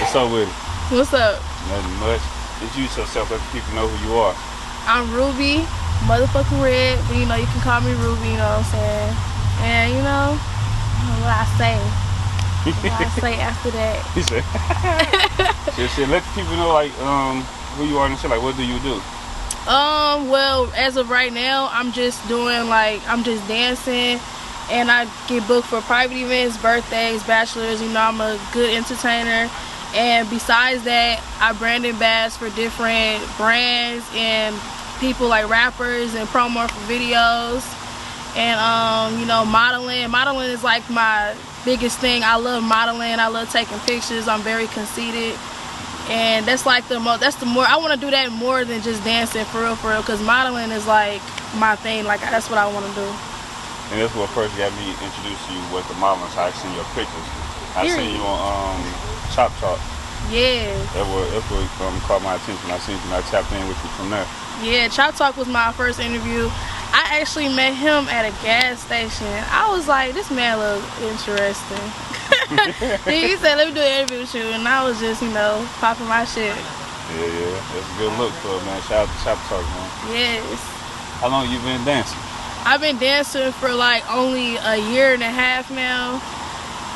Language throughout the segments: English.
What's up with it? What's up? Nothing much. Introduce yourself, let the people know who you are. I'm Rubi, motherfucking Redd, but you know, you can call me Rubi, you know what I'm saying? And you know what I say. What I say after that. He said, shit, let the people know, like, who you are and shit, like, what do you do? Well, as of right now, I'm just doing, like, I'm just dancing, and I get booked for private events, birthdays, bachelors, you know, I'm a good entertainer. And besides that, I brand ambassador for different brands and people like rappers and promo for videos. And you know, modeling. Modeling is like my biggest thing. I love modeling. I love taking pictures. I'm very conceited. And that's like the more I want to do that more than just dancing for real, because modeling is like my thing. Like, that's what I want to do. And that's what first got me introduced to you with the modeling, so I seen your pictures. I seen you on Chop Talk. Yeah. That's what caught my attention. I seen you and I tapped in with you from there. Yeah, Chop Talk was my first interview. I actually met him at a gas station. I was like, this man looks interesting. He said, let me do an interview with you, and I was just, you know, popping my shit. Yeah, that's a good look for it, man. Shout out to Chop Talk, man. Yes. How long you been dancing? I've been dancing for like only a year and a half now,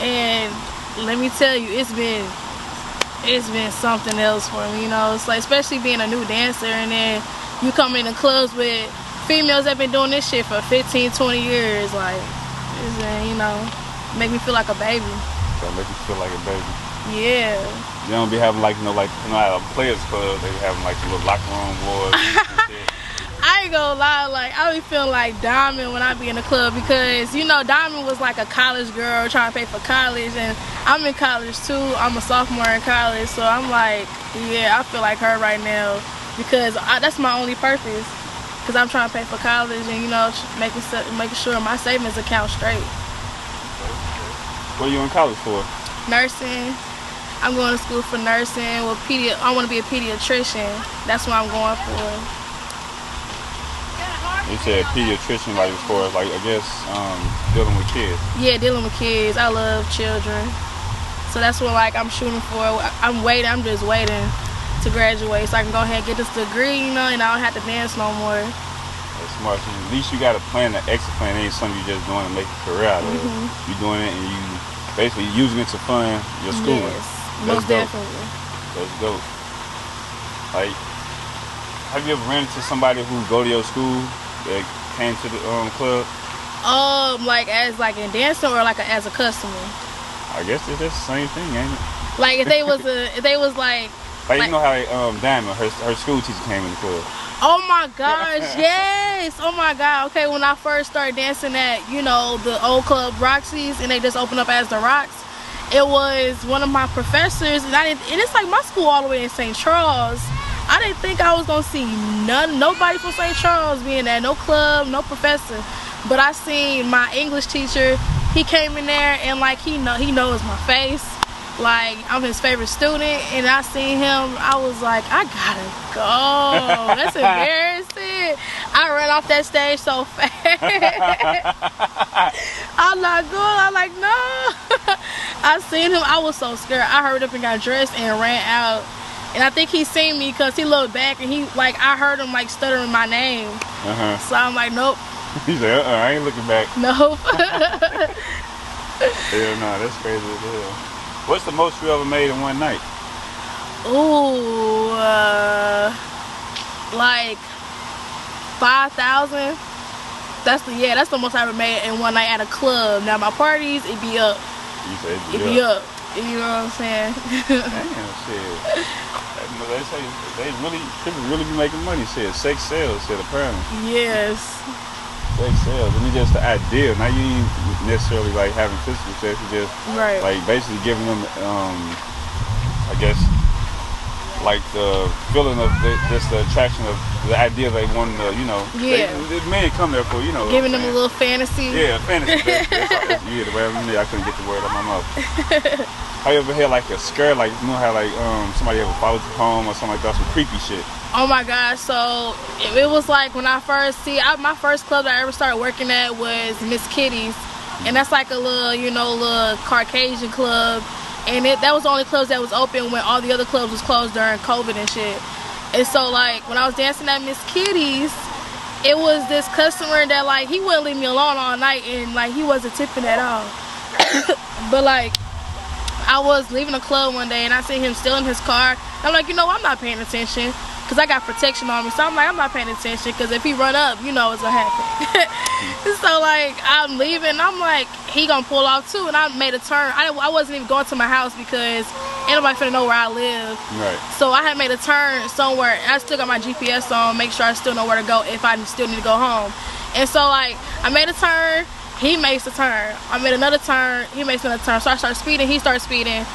and let me tell you, it's been something else for me, you know. It's like, especially being a new dancer, and then you come in the clubs with females that been doing this shit for 15, 20 years, like, it's, you know, make me feel like a baby. So make you feel like a baby. Yeah. You don't be having like, you know, at a players club, they be having like little locker room wars and shit. I ain't gonna lie, like, I be feeling like Diamond when I be in the club, because, you know, Diamond was like a college girl trying to pay for college, and I'm in college too. I'm a sophomore in college, so I'm like, yeah, I feel like her right now, because that's my only purpose, because I'm trying to pay for college and, you know, making sure my savings account straight. What are you in college for? Nursing. I'm going to school for nursing. Well, I want to be a pediatrician. That's what I'm going for. You said pediatrician, like, as far as, like, I guess, dealing with kids. Yeah, dealing with kids. I love children. So that's what, like, I'm shooting for. I'm just waiting to graduate so I can go ahead and get this degree, you know, and I don't have to dance no more. That's smart. So at least you got a plan, an exit plan. It ain't something you just doing to make a career out of. You doing it and you basically using it to fund your schooling. Yes, most definitely. That's dope. Like, have you ever ran into somebody who go to your school that came to the club? Like as like in dancing, or like as a customer? I guess it's just the same thing, ain't it? Like if they was like you know how Diamond, her school teacher came in the club. Oh my gosh, yes! Oh my god. Okay, when I first started dancing at, you know, the old club Roxy's, and they just opened up as the Rocks, it was one of my professors, and it's like my school all the way in St. Charles. I didn't think I was gonna see nobody from St. Charles being there, no club, no professor. But I seen my English teacher. He came in there, and like he knows my face. Like, I'm his favorite student, and I seen him. I was like, I gotta go. That's embarrassing. I ran off that stage so fast. I'm not going. I'm like, no. I seen him. I was so scared. I hurried up and got dressed and ran out. And I think he seen me because he looked back, and I heard him like stuttering my name. So I'm like, nope. He said, I ain't looking back. Nope. Hell no, that's crazy as hell. What's the most you ever made in one night? Ooh, like 5,000. That's the most I ever made in one night at a club. Now my parties, it'd be up. You said it'd be up. You know what I'm saying? Damn, shit. They say people really be making money. Shit, sex sales, shit, apparently. Yes. Sex sales, and it's just the idea. Now you ain't necessarily like having physical sex. You just like basically giving them, I guess, like the feeling of just the attraction of the idea they want to, you know. Yeah. The men come there for, you know. Giving them a little fantasy. Yeah, fantasy. That's the word. I couldn't get the word out of my mouth. Have you ever had like a scare, like, you know how like somebody ever followed you home or something like that, some creepy shit? Oh my gosh, so it was like when I first, my first club that I ever started working at was Miss Kitty's. And that's like a little, you know, little Caucasian club. and that was the only clubs that was open when all the other clubs was closed during COVID and shit. And so like when I was dancing at Miss Kitty's, it was this customer that like he wouldn't leave me alone all night, and like he wasn't tipping at all. But like I was leaving the club one day and I seen him still in his car. I'm like, you know, I'm not paying attention because I got protection on me. So I'm like, I'm not paying attention because if he run up, you know what's gonna happen. So like I'm leaving and I'm like, he gonna pull off too. And I made a turn. I wasn't even going to my house because ain't nobody finna know where I live. Right. So I had made a turn somewhere. I still got my GPS on, make sure I still know where to go if I still need to go home. And so like I made a turn, he makes a turn. I made another turn, he makes another turn. So I started speeding, he started speeding.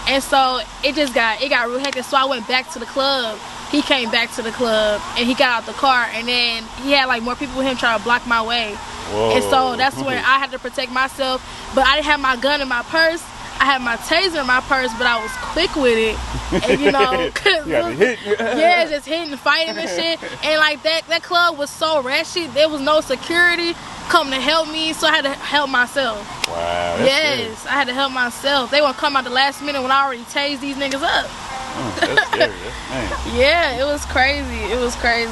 And so it got real hectic. So I went back to the club. He came back to the club and he got out the car, and then he had like more people with him trying to block my way. Whoa. And so that's when I had to protect myself. But I didn't have my gun in my purse. I had my taser in my purse, but I was quick with it. And you know, yeah, just hitting and fighting and shit. And like that club was so ratchet. There was no security coming to help me, so I had to help myself. Wow. Yes, scary. I had to help myself. They won't come out the last minute when I already tased these niggas up. That's scary. That's, man. Yeah, it was crazy. It was crazy.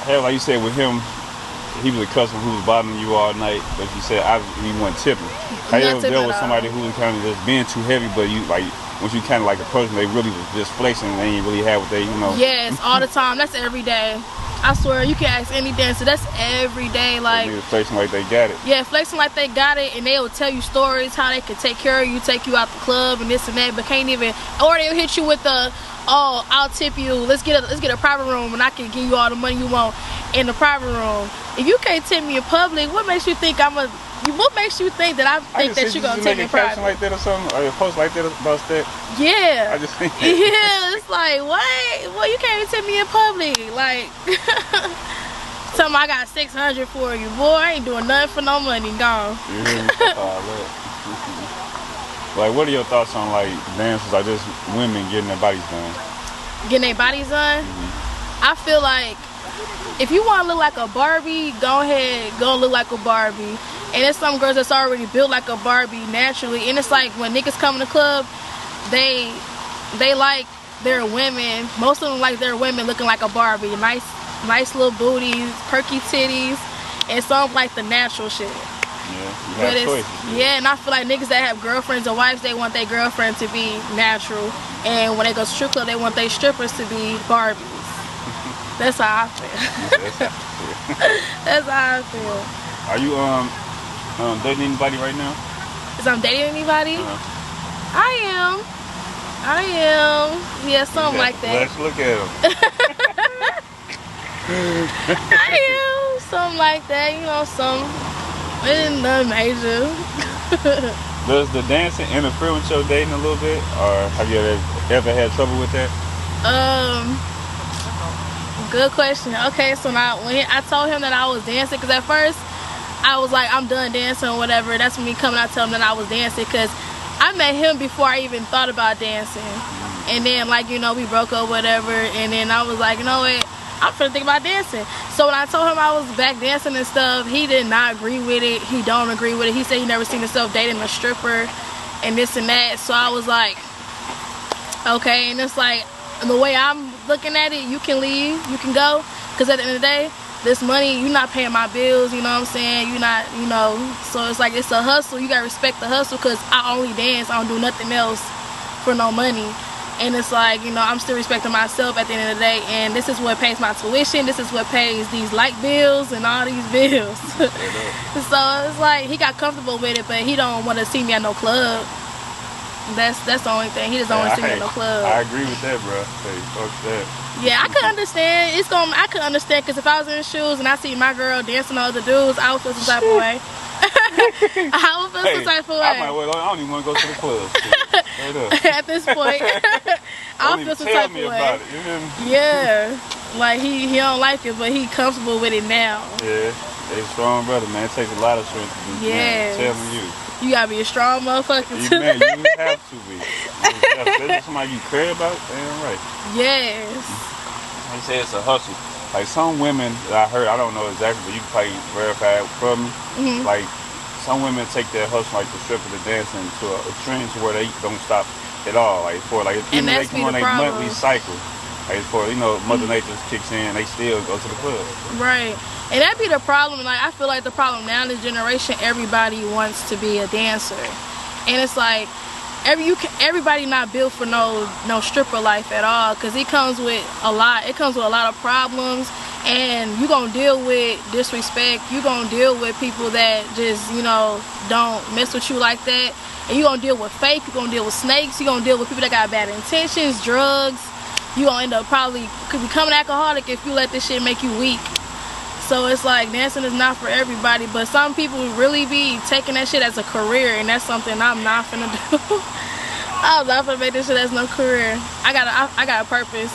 Hell, like you said with him, he was a customer who was bothering you all night, but you said he wasn't tipping. How you ever dealt with somebody who was kind of just being too heavy, but you like once you kind of like a person, they really was just flexing and they ain't really have what they, you know. Yes, all the time. That's every day. I swear, you can ask any dancer. That's every day. Like they flexing like they got it. Yeah, flexing like they got it, and they will tell you stories how they could take care of you, take you out the club and this and that, but can't even. Or they'll hit you with the, oh, I'll tip you. Let's get a private room, and I can give you all the money you want in the private room. If you can't tip me in public, what makes you think I'm a? What makes you think that I think that you're gonna tip me in private? Like that or something, or a post like that about that? Yeah. I just think. Yeah, it's like what? Well, you can't even tip me in public, like. Tell me I got 600 for you, boy. I ain't doing nothing for no money. Gone. Like, what are your thoughts on like dancers, like just women getting their bodies done? Getting their bodies done? I feel like if you want to look like a Barbie, go ahead, go look like a Barbie. And there's some girls that's already built like a Barbie naturally. And it's like when niggas come in the club, they like their women. Most of them like their women looking like a Barbie. Nice little booties, perky titties, and some like the natural shit. Yeah, you have choices. Yeah, and I feel like niggas that have girlfriends or wives, they want their girlfriend to be natural. And when they go to strip club, they want their strippers to be Barbies. That's how I feel. That's how I feel. Are you dating anybody right now? Is I'm dating anybody? I am. Yeah, something like that. Let's look at him. I am. Something like that. You know, it's nothing major. Does the dancing interfere with your dating a little bit? Or have you ever had trouble with that? Good question. Okay, so now when I told him that I was dancing, because at first I was like, I'm done dancing or whatever. That's when me coming out telling him that I was dancing, because I met him before I even thought about dancing. And then, like, you know, we broke up, whatever. And then I was like, you know what? I'm finna think about dancing. So when I told him I was back dancing and stuff, he did not agree with it. He don't agree with it. He said he never seen himself dating a stripper and this and that. So I was like, okay. And it's like, the way I'm looking at it, you can leave, you can go. Because at the end of the day, this money, you're not paying my bills, you know what I'm saying? You're not, you know. So it's like, it's a hustle. You got to respect the hustle, because I only dance. I don't do nothing else for no money. And it's like, you know, I'm still respecting myself at the end of the day. And this is what pays my tuition. This is what pays these light bills and all these bills. So it's like, he got comfortable with it, but he don't want to see me at no club. That's the only thing. He just don't want to see me at no club. I agree with that, bro. Hey, fuck that. Yeah, I could understand. I could understand, because if I was in his shoes and I see my girl dancing with other dudes, I would feel some type of way. I would feel some type of way. I don't even want to go to the club. At this point, I would feel some type of way. Yeah, like he don't like it, but he comfortable with it now. Yeah, they strong brother, man. It takes a lot of strength to be. Yeah, telling you. You gotta be a strong motherfucker too. Man, you have to be. Especially somebody you care about, damn right. Yes. They say it's a hustle. Like some women that I heard, I don't know exactly, but you can probably verify it from me. Like some women take their hustle, like the stripper, the dancing, to a trend to where they don't stop at all. Like for like even they come on their monthly cycle. Like for Mother Nature kicks in, they still go to the club. Right, and that be the problem. Like I feel like the problem now in this generation, everybody wants to be a dancer, and it's like everybody not built for no stripper life at all, because it comes with a lot. It comes with a lot of problems, and you gonna deal with disrespect. You gonna deal with people that just don't mess with you like that, and you gonna deal with fake. You gonna deal with snakes. You gonna deal with people that got bad intentions, drugs. You gonna end up could become an alcoholic if you let this shit make you weak. So it's like dancing is not for everybody, but some people really be taking that shit as a career, and that's something I'm not finna do. I'm not finna make this shit as no career. I got a purpose.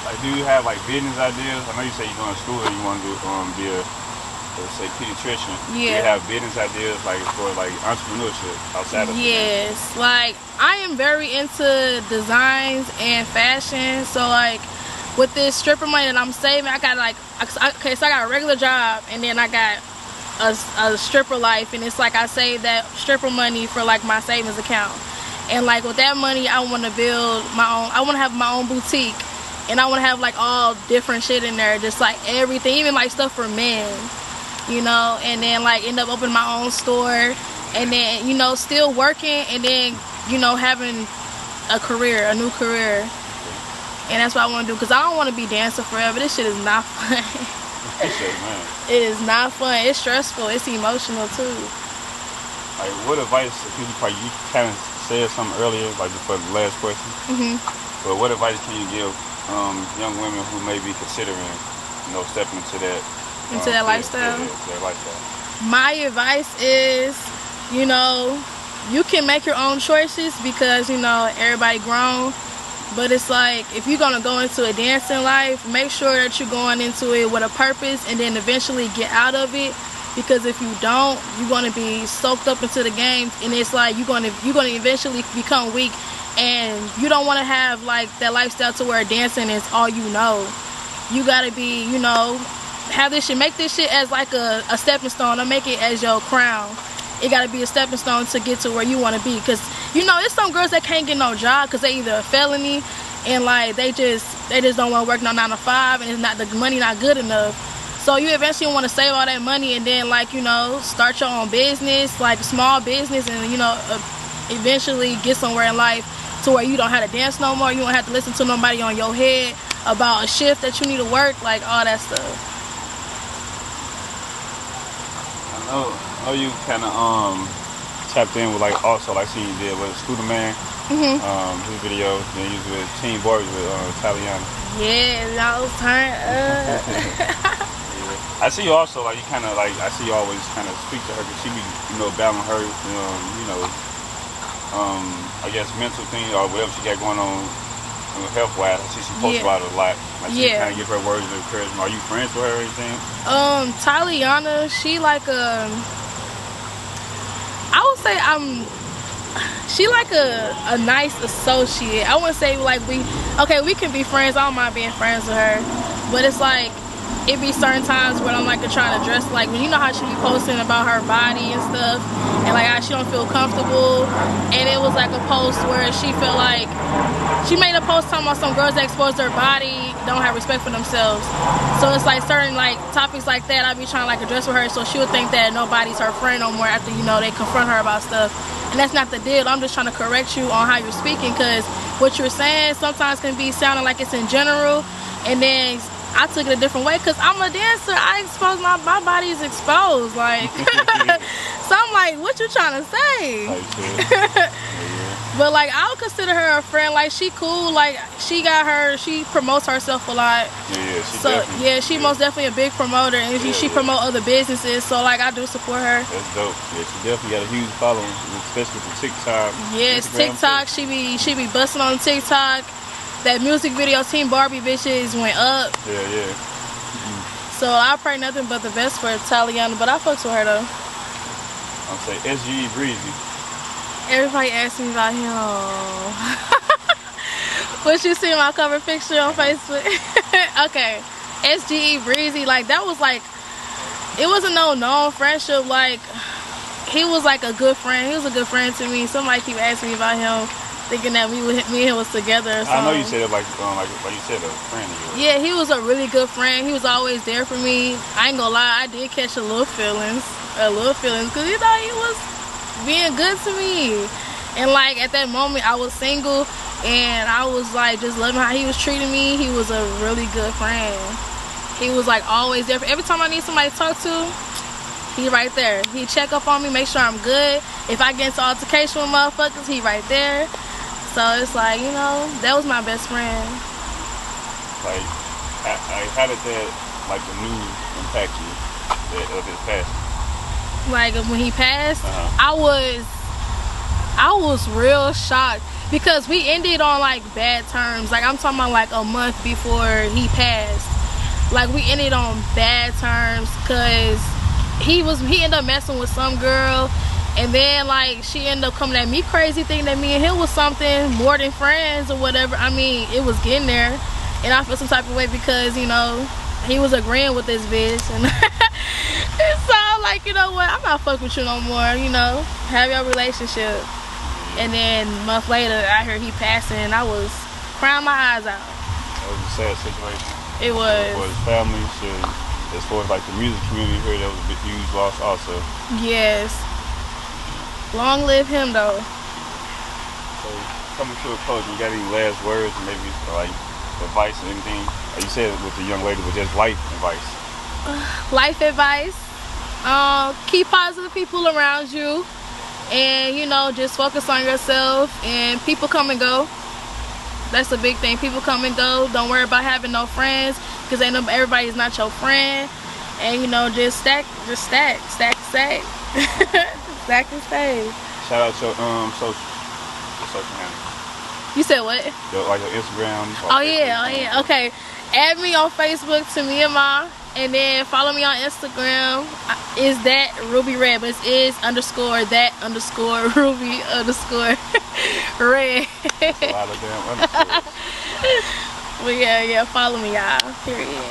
Like, do you have like business ideas? I know you say you're going to school and you want to be a, let's say, pediatrician. Yeah. Do you have business ideas like for like entrepreneurship outside of Yes, like I am very into designs and fashion. So like with this stripper money that I'm saving, I got like, okay, so I got a regular job and then I got a stripper life, and it's like I save that stripper money for like my savings account. And like with that money, I want to build my own. I want to have my own boutique, and I want to have like all different shit in there, just like everything, even like stuff for men, and then like end up opening my own store, and then still working, and then having a new career. And that's what I want to do, because I don't want to be dancing forever. This shit is not fun. It is not fun. It's stressful. It's emotional too. Like, what advice, you kind of said something earlier, like for the last question, but what advice can you give young women who may be considering, stepping into that lifestyle? Yeah, their lifestyle. My advice is, you can make your own choices, because everybody grown. But it's like, if you're gonna go into a dancing life, make sure that you're going into it with a purpose, and then eventually get out of it. Because if you don't, you're gonna be soaked up into the game, and it's like you're gonna eventually become weak, and you don't want to have like that lifestyle to where dancing is all you know. You gotta be, have this shit, make this shit as like a stepping stone, or make it as your crown. It gotta be a stepping stone to get to where you want to be. Because it's some girls that can't get no job because they either a felony, and like they just don't want to work no 9 to 5, and the money not good enough. So you eventually want to save all that money, and then like start your own business, like a small business, and eventually get somewhere in life to where you don't have to dance no more. You don't have to listen to nobody on your head about a shift that you need to work, like all that stuff. I know you kind of tapped in with like also like see you did with Scooter Man, his video. Then you with Teen Boys with Tyleonna. Yeah, that was turned up. I see you also like you kind of like I see you always kind of speak to her because she be battling her I guess mental thing or whatever she got going on health wise. I see she posts about it a lot. Like she kind of give her words of encouragement. Are you friends with her or anything? Tyleonna, she like I would say she like a nice associate. I wouldn't say like we can be friends. I don't mind being friends with her, but it's like it be certain times where I'm like trying to dress like when how she be posting about her body and stuff, and like how she don't feel comfortable. And it was like a post where she felt like she made a post talking about some girls that expose their body don't have respect for themselves. So it's like certain like topics like that I be trying to like address with her, so she would think that nobody's her friend no more after they confront her about stuff. And that's not the deal. I'm just trying to correct you on how you're speaking, because what you're saying sometimes can be sounding like it's in general, and then I took it a different way because I'm a dancer. I expose my body is exposed, like. So I'm like, what you trying to say? But like, I would consider her a friend. Like, she cool. Like, she promotes herself a lot. She most definitely a big promoter, and she promote other businesses. So like, I do support her. That's dope. Yeah, she definitely got a huge following, especially for TikTok. Yes, TikTok. She be busting on TikTok. That music video, Team Barbie bitches went up. Yeah. So I pray nothing but the best for Tyleonna, but I fucks with her though. I'll say SGE Breezy. Everybody asks me about him. What you see my cover picture on Facebook? Okay, SGE Breezy, like that was like, it wasn't no known friendship. Like he was like a good friend. He was a good friend to me. Somebody keep asking me about him, thinking that me and him was together or something. I know you said it like you said, a friend of yours. Yeah, he was a really good friend. He was always there for me. I ain't gonna lie, I did catch a little feelings, because you know he was being good to me. And like at that moment, I was single, and I was like just loving how he was treating me. He was a really good friend. He was like always there. Every time I need somebody to talk to, he right there. He check up on me, make sure I'm good. If I get into altercation with motherfuckers, he right there. So it's like, you know, that was my best friend. Like, how did that, like, the news impact you of his passing? Like when he passed, I was real shocked because we ended on like bad terms. Like I'm talking about like a month before he passed. Like we ended on bad terms because he ended up messing with some girl, and then like she ended up coming at me crazy, thinking that me and him was something more than friends or whatever. I mean, it was getting there, and I feel some type of way because, you know, he was agreeing with this bitch, and so like, you know what, I'm not fucking with you no more, you know, have your relationship. And then a month later I heard he passing, and I was crying my eyes out. That was a sad situation. It was. For his family, as far as like the music community here, that was a huge loss also. Yes. Long live him though. So coming to a close, you got any last words, maybe like advice or anything? You said with the young lady, but just life advice. Life advice. Keep positive people around you, and you know, just focus on yourself. And people come and go. That's a big thing. People come and go. Don't worry about having no friends, because everybody's not your friend. And you know, just stack. Stack and save. Shout out your social handle. You said what? Like your Instagram. Oh yeah. Okay. Add me on Facebook to me and Ma, and then follow me on Instagram. Is that Rubi Redd, but it is _that_Rubi _Redd. That's a lot of damn underscores. Well, yeah. Follow me, y'all. Period.